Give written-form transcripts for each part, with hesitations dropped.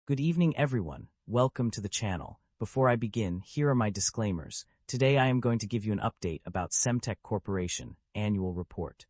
Good evening, everyone. Welcome to the channel. Before I begin, here are my disclaimers. Today I am going to give you an update about Semtech Corporation Annual Report.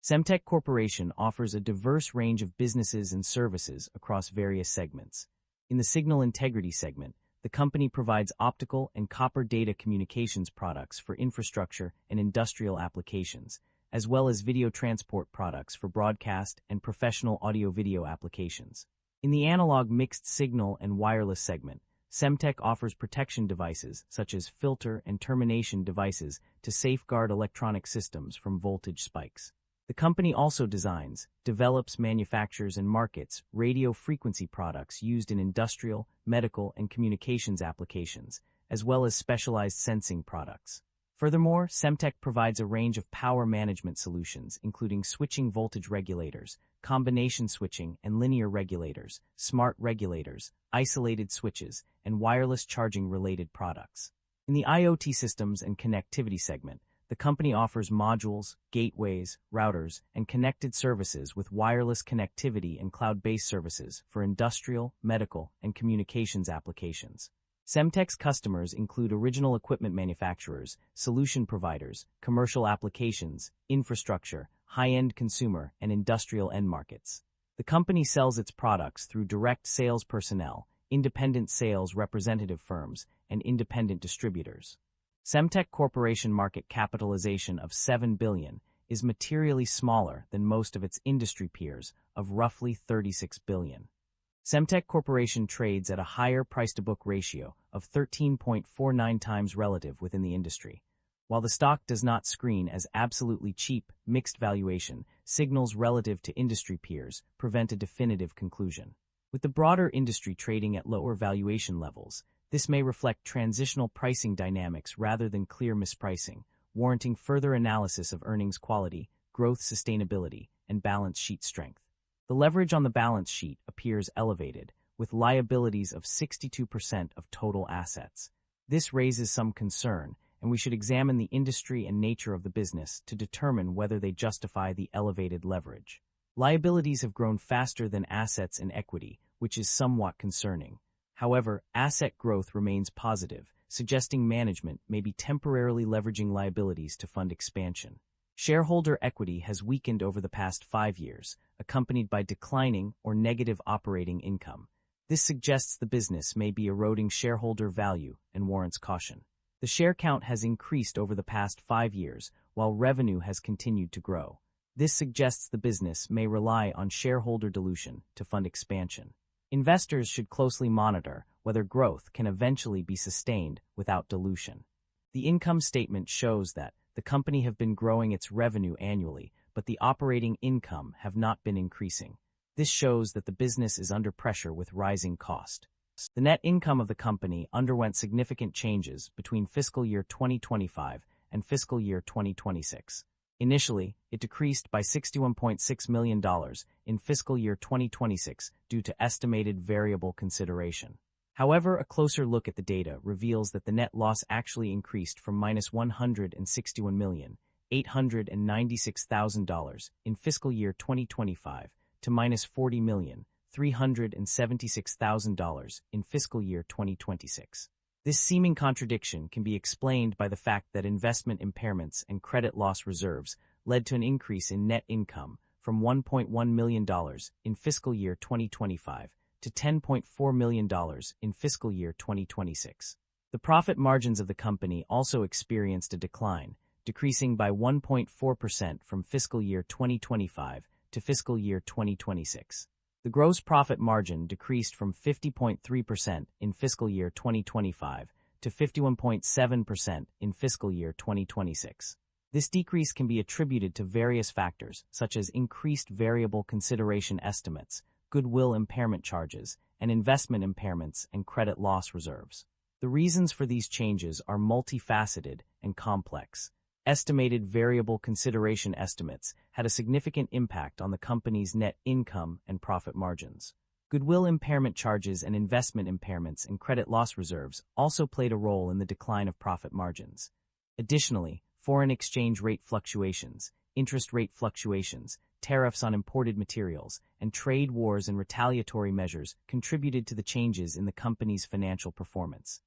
Semtech Corporation offers a diverse range of businesses and services across various segments. In the signal integrity segment, the company provides optical and copper data communications products for infrastructure and industrial applications, as well as video transport products for broadcast and professional audio-video applications. In the analog mixed signal and wireless segment, Semtech offers protection devices such as filter and termination devices to safeguard electronic systems from voltage spikes. The company also designs, develops, manufactures, and markets radio frequency products used in industrial, medical, and communications applications, as well as specialized sensing products. Furthermore, Semtech provides a range of power management solutions, including switching voltage regulators, combination switching and linear regulators, smart regulators, isolated switches, and wireless charging-related products. In the IoT systems and connectivity segment, the company offers modules, gateways, routers, and connected services with wireless connectivity and cloud-based services for industrial, medical, and communications applications. Semtech's customers include original equipment manufacturers, solution providers, commercial applications, infrastructure, high-end consumer, and industrial end markets. The company sells its products through direct sales personnel, independent sales representative firms, and independent distributors. Semtech Corporation market capitalization of $7 billion is materially smaller than most of its industry peers of roughly $36 billion. Semtech Corporation trades at a higher price-to-book ratio of 13.49 times relative within the industry. While the stock does not screen as absolutely cheap, mixed valuation signals relative to industry peers prevent a definitive conclusion. With the broader industry trading at lower valuation levels, this may reflect transitional pricing dynamics rather than clear mispricing, warranting further analysis of earnings quality, growth sustainability, and balance sheet strength. The leverage on the balance sheet appears elevated, with liabilities of 62% of total assets. This raises some concern, and we should examine the industry and nature of the business to determine whether they justify the elevated leverage. Liabilities have grown faster than assets and equity, which is somewhat concerning. However, asset growth remains positive, suggesting management may be temporarily leveraging liabilities to fund expansion. Shareholder equity has weakened over the past 5 years, accompanied by declining or negative operating income. This suggests the business may be eroding shareholder value and warrants caution. The share count has increased over the past 5 years, while revenue has continued to grow. This suggests the business may rely on shareholder dilution to fund expansion. Investors should closely monitor whether growth can eventually be sustained without dilution. The income statement shows that the company have been growing its revenue annually, but the operating income have not been increasing. This shows that the business is under pressure with rising cost. The net income of the company underwent significant changes between fiscal year 2025 and fiscal year 2026. Initially, it decreased by $61.6 million in fiscal year 2026 due to estimated variable consideration. However, a closer look at the data reveals that the net loss actually increased from $161,896,000 in fiscal year 2025 to $40,376,000 in fiscal year 2026. This seeming contradiction can be explained by the fact that investment impairments and credit loss reserves led to an increase in net income from $1.1 million in fiscal year 2025 to $10.4 million in fiscal year 2026. The profit margins of the company also experienced a decline, decreasing by 1.4% from fiscal year 2025 to fiscal year 2026. The gross profit margin decreased from 50.3% in fiscal year 2025 to 51.7% in fiscal year 2026. This decrease can be attributed to various factors, such as increased variable consideration estimates, goodwill impairment charges, and investment impairments and credit loss reserves. The reasons for these changes are multifaceted and complex. Estimated variable consideration estimates had a significant impact on the company's net income and profit margins. Goodwill impairment charges and investment impairments and credit loss reserves also played a role in the decline of profit margins. Additionally, foreign exchange rate fluctuations, interest rate fluctuations, tariffs on imported materials, and trade wars and retaliatory measures contributed to the changes in the company's financial performance.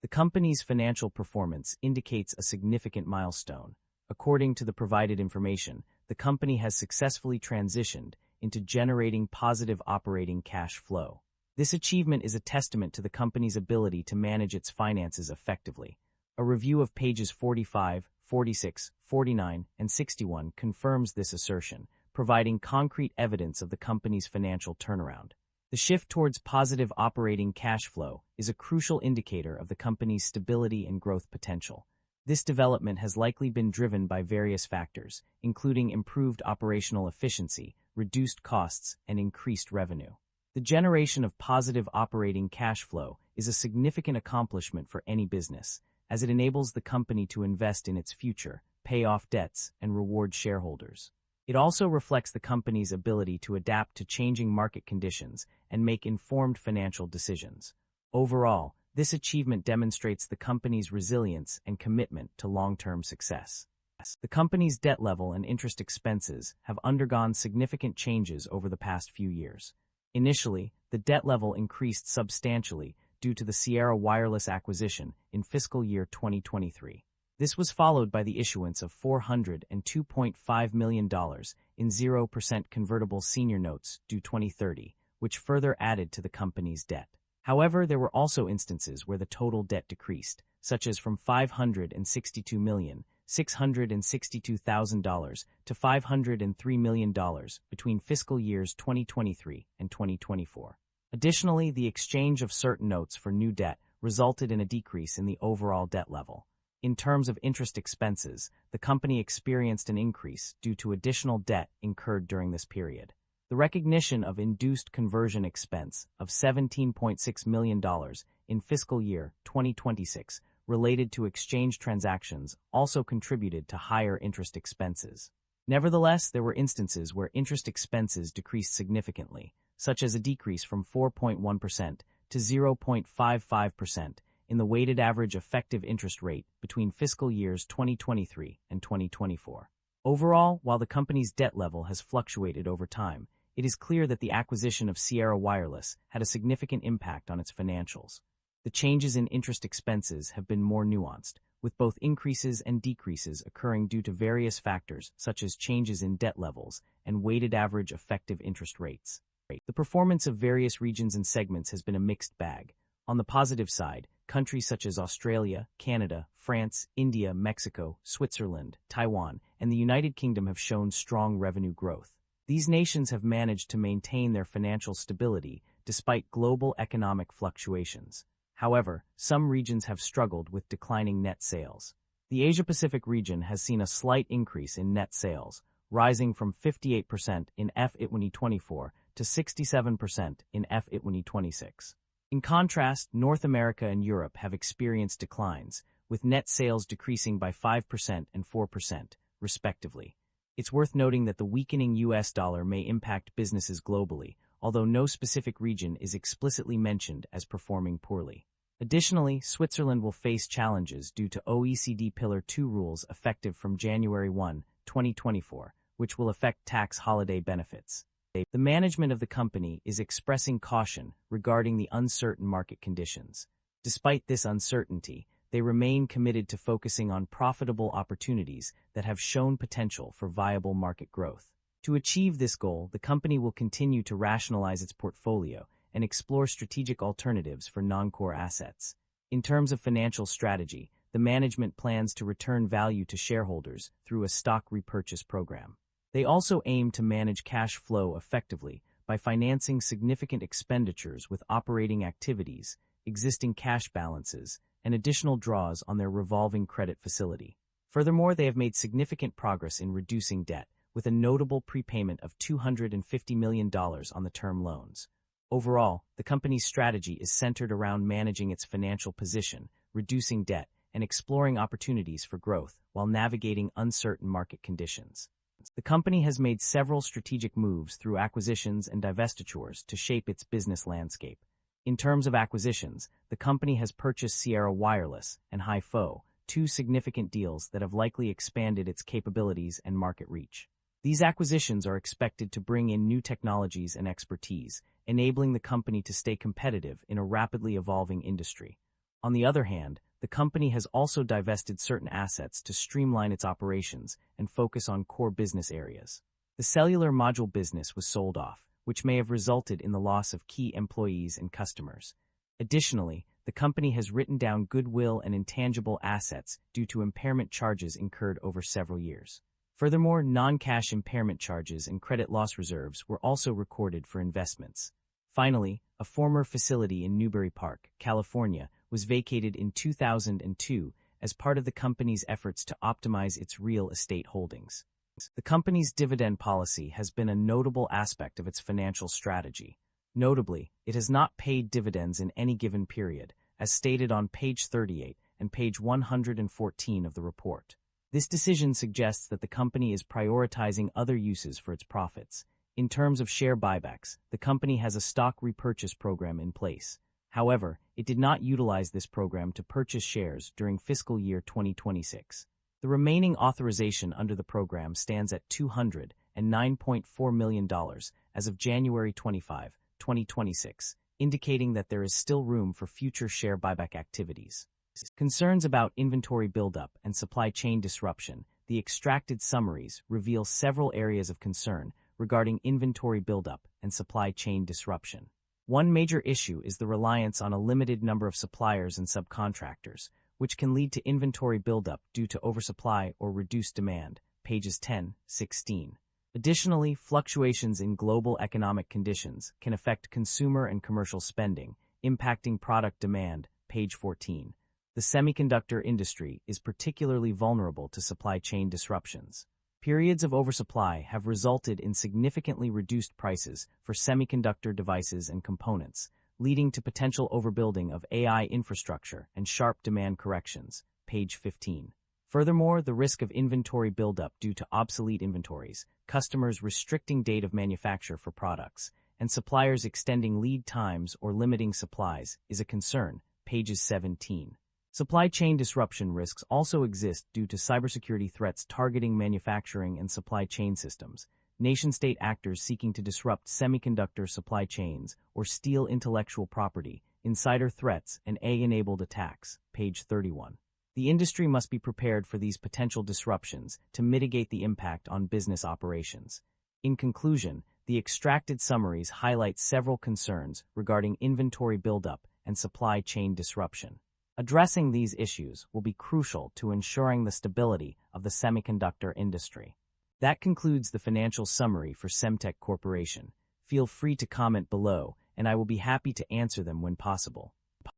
The company's financial performance indicates a significant milestone. According to the provided information, the company has successfully transitioned into generating positive operating cash flow. This achievement is a testament to the company's ability to manage its finances effectively. A review of pages 45, 46, 49, and 61 confirms this assertion, providing concrete evidence of the company's financial turnaround. The shift towards positive operating cash flow is a crucial indicator of the company's stability and growth potential. This development has likely been driven by various factors, including improved operational efficiency, reduced costs, and increased revenue. The generation of positive operating cash flow is a significant accomplishment for any business, as it enables the company to invest in its future, pay off debts, and reward shareholders. It also reflects the company's ability to adapt to changing market conditions and make informed financial decisions. Overall, this achievement demonstrates the company's resilience and commitment to long-term success. The company's debt level and interest expenses have undergone significant changes over the past few years. Initially, the debt level increased substantially due to the Sierra Wireless acquisition in fiscal year 2023. This was followed by the issuance of $402.5 million in 0% convertible senior notes due 2030, which further added to the company's debt. However, there were also instances where the total debt decreased, such as from $562,662,000 to $503 million between fiscal years 2023 and 2024. Additionally, the exchange of certain notes for new debt resulted in a decrease in the overall debt level. In terms of interest expenses, the company experienced an increase due to additional debt incurred during this period. The recognition of induced conversion expense of $17.6 million in fiscal year 2026 related to exchange transactions also contributed to higher interest expenses. Nevertheless, there were instances where interest expenses decreased significantly, such as a decrease from 4.1% to 0.55% in the weighted average effective interest rate between fiscal years 2023 and 2024. Overall, while the company's debt level has fluctuated over time, it is clear that the acquisition of Sierra Wireless had a significant impact on its financials. The changes in interest expenses have been more nuanced, with both increases and decreases occurring due to various factors such as changes in debt levels and weighted average effective interest rates. The performance of various regions and segments has been a mixed bag. On the positive side, countries such as Australia, Canada, France, India, Mexico, Switzerland, Taiwan, and the United Kingdom have shown strong revenue growth. These nations have managed to maintain their financial stability despite global economic fluctuations. However, some regions have struggled with declining net sales. The Asia-Pacific region has seen a slight increase in net sales, rising from 58% in FY 2024 to 67% in FY 2026. In contrast, North America and Europe have experienced declines, with net sales decreasing by 5% and 4%, respectively. It's worth noting that the weakening US dollar may impact businesses globally, although no specific region is explicitly mentioned as performing poorly. Additionally, Switzerland will face challenges due to OECD Pillar 2 rules effective from January 1, 2024, which will affect tax holiday benefits. The management of the company is expressing caution regarding the uncertain market conditions. Despite this uncertainty, they remain committed to focusing on profitable opportunities that have shown potential for viable market growth. To achieve this goal, the company will continue to rationalize its portfolio and explore strategic alternatives for non-core assets. In terms of financial strategy, the management plans to return value to shareholders through a stock repurchase program. They also aim to manage cash flow effectively by financing significant expenditures with operating activities, existing cash balances, and additional draws on their revolving credit facility. Furthermore, they have made significant progress in reducing debt, with a notable prepayment of $250 million on the term loans. Overall, the company's strategy is centered around managing its financial position, reducing debt, and exploring opportunities for growth while navigating uncertain market conditions. The company has made several strategic moves through acquisitions and divestitures to shape its business landscape. In terms of acquisitions, the company has purchased Sierra Wireless and HiFo, two significant deals that have likely expanded its capabilities and market reach. These acquisitions are expected to bring in new technologies and expertise, enabling the company to stay competitive in a rapidly evolving industry. On the other hand, the company has also divested certain assets to streamline its operations and focus on core business areas. The cellular module business was sold off, which may have resulted in the loss of key employees and customers. Additionally, the company has written down goodwill and intangible assets due to impairment charges incurred over several years. Furthermore, non-cash impairment charges and credit loss reserves were also recorded for investments. Finally, a former facility in Newbury Park, California, was vacated in 2002 as part of the company's efforts to optimize its real estate holdings. The company's dividend policy has been a notable aspect of its financial strategy. Notably, it has not paid dividends in any given period, as stated on page 38 and page 114 of the report. This decision suggests that the company is prioritizing other uses for its profits. In terms of share buybacks, the company has a stock repurchase program in place. However, it did not utilize this program to purchase shares during fiscal year 2026. The remaining authorization under the program stands at $209.4 million as of January 25, 2026, indicating that there is still room for future share buyback activities. Concerns about inventory buildup and supply chain disruption. The extracted summaries reveal several areas of concern regarding inventory buildup and supply chain disruption. One major issue is the reliance on a limited number of suppliers and subcontractors, which can lead to inventory buildup due to oversupply or reduced demand, pages 10-16. Additionally, fluctuations in global economic conditions can affect consumer and commercial spending, impacting product demand, page 14. The semiconductor industry is particularly vulnerable to supply chain disruptions. Periods of oversupply have resulted in significantly reduced prices for semiconductor devices and components, leading to potential overbuilding of AI infrastructure and sharp demand corrections, page 15. Furthermore, the risk of inventory buildup due to obsolete inventories, customers restricting date of manufacture for products, and suppliers extending lead times or limiting supplies is a concern, pages 17. Supply chain disruption risks also exist due to cybersecurity threats targeting manufacturing and supply chain systems, nation-state actors seeking to disrupt semiconductor supply chains or steal intellectual property, insider threats, and AI-enabled attacks, page 31. The industry must be prepared for these potential disruptions to mitigate the impact on business operations. In conclusion, the extracted summaries highlight several concerns regarding inventory buildup and supply chain disruption. Addressing these issues will be crucial to ensuring the stability of the semiconductor industry. That concludes the financial summary for Semtech Corporation. Feel free to comment below, and I will be happy to answer them when possible.